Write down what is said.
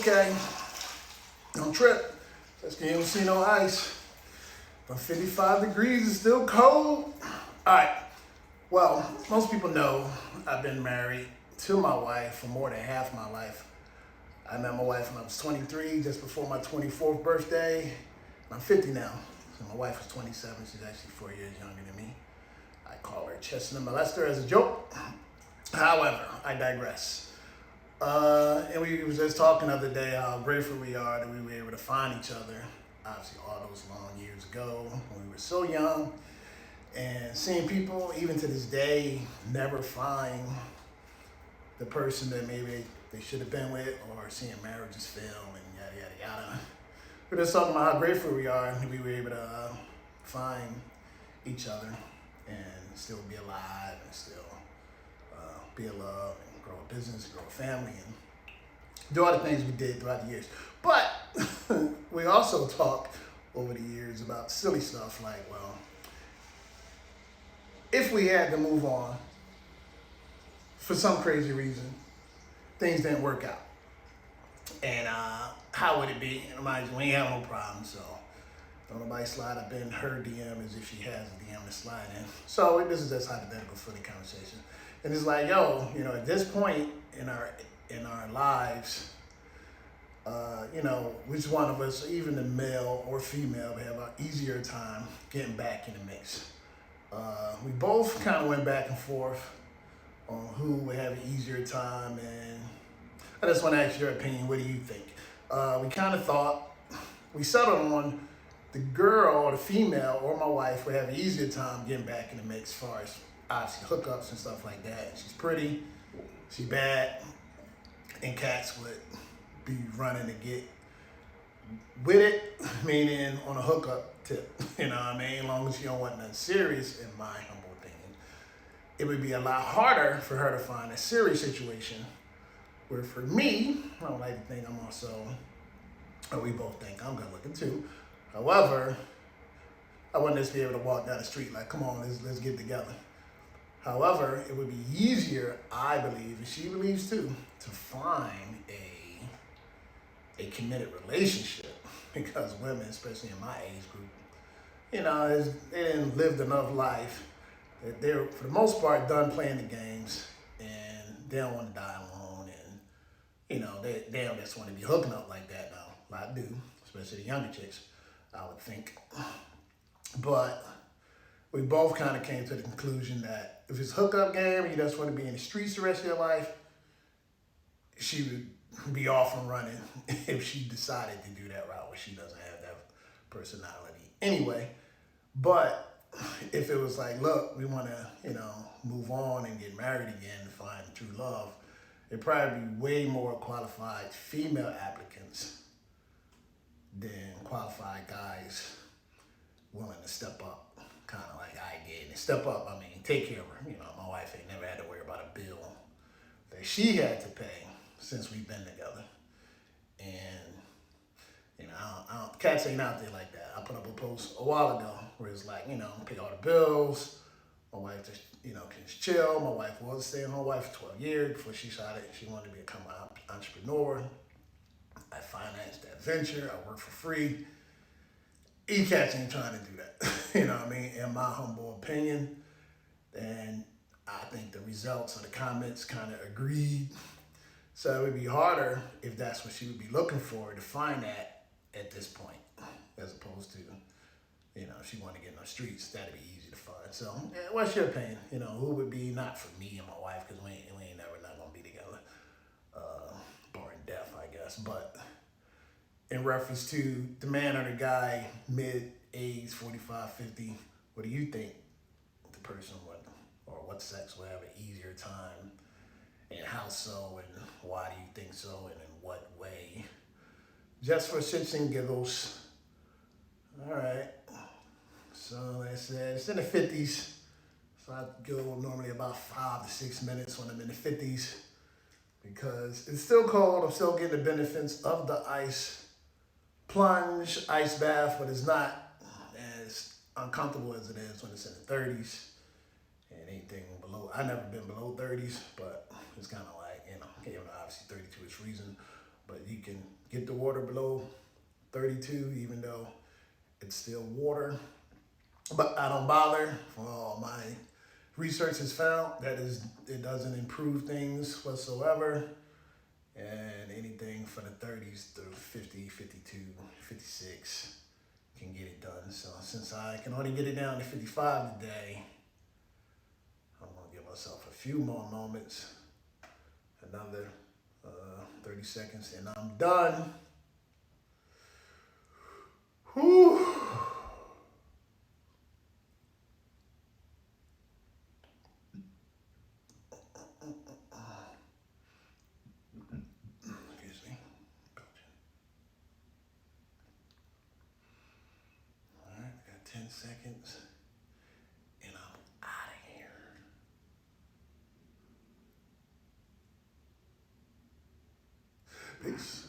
okay. Don't trip. Just you don't see no ice. But 55 degrees is still cold. All right. Well, most people know I've been married to my wife for more than half my life. I met my wife when I was 23, just before my 24th birthday. I'm 50 now. So my wife was 27. She's actually 4 years younger than me. I call her Chestnut Molester as a joke. However, I digress. And we was just talking the other day how grateful we are that we were able to find each other. Obviously, all those long years ago when we were so young. And seeing people, even to this day, never find the person that maybe they should have been with, or seeing marriages fail and yada, yada, yada. We're just talking about how grateful we are that we were able to find each other and still be alive and still be in love and grow a business, grow a family, and do all the things we did throughout the years. But we also talk over the years about silly stuff like, well, if we had to move on for some crazy reason, things didn't work out. And how would it be? And mind you, we ain't have no problem, so don't nobody slide up in her DM as if she has a DM to slide in. So this is just hypothetical for the conversation. And it's like, yo, at this point in our lives, which one of us, even the male or female, have an easier time getting back in the mix. We both kind of went back and forth on who would have an easier time, and I just want to ask your opinion. What do you think? We kind of thought, we settled on the girl or the female or my wife would have an easier time getting back in the mix as far as obviously hookups and stuff like that. She's pretty, she's bad, and cats would be running to get with it, meaning on a hookup tip, you know what I mean? As long as you don't want nothing serious, in my humble opinion. It would be a lot harder for her to find a serious situation, where for me, I don't like to think I'm also, or we both think I'm good looking too. However, I wouldn't just be able to walk down the street like, come on, let's get together. However, it would be easier, I believe, and she believes too, to find a committed relationship, because women, especially in my age group, they didn't live enough life that they're, for the most part, done playing the games, and they don't want to die alone, and they don't just want to be hooking up like that now. A lot do, especially the younger chicks, I would think. But we both kind of came to the conclusion that if it's hookup game and you just want to be in the streets the rest of your life, she would be off and running if she decided to do that route, where she doesn't have that personality anyway. But if it was like, look, we want to, move on and get married again and find true love, it'd probably be way more qualified female applicants than qualified guys willing to step up, kind of like I did. And step up, I mean, take care of her. My wife ain't never had to worry about a bill that she had to pay since we've been together. And, cats ain't out there like that. I put up a post a while ago where it's like, pay all the bills. My wife just, can just chill. My wife was a stay-at-home wife for 12 years before she decided she wanted to become an entrepreneur. I financed that venture. I work for free. E-cats ain't trying to do that. You know what I mean? In my humble opinion. And I think the results of the comments kind of agreed. So it would be harder, if that's what she would be looking for, to find that at this point, as opposed to, if she wanted to get in the streets, that'd be easy to find. So, what's your opinion? Who would be, not for me and my wife, because we ain't never not gonna be together, barring death, I guess. But in reference to the man or the guy, mid-age, 45, 50, what do you think the person would, or what sex would have an easier time? And how so, and why do you think so, and in what way? Just for shits and giggles. All right. So like I said, it's in the 50s. So I go normally about 5 to 6 minutes when I'm in the 50s, because it's still cold. I'm still getting the benefits of the ice plunge, ice bath, but it's not as uncomfortable as it is when it's in the 30s. And anything below, I've never been below 30s, but it's kind of like, obviously 32 is freezing but you can get the water below 32, even though it's still water. But I don't bother. My research has found that it doesn't improve things whatsoever. And anything from the 30s to 50, 52, 56 can get it done. So since I can only get it down to 55 today, I'm gonna give myself a few more moments, another 30 seconds, and I'm done. Whew. Excuse me. All right, got 10 seconds, and I'm out of here. Peace.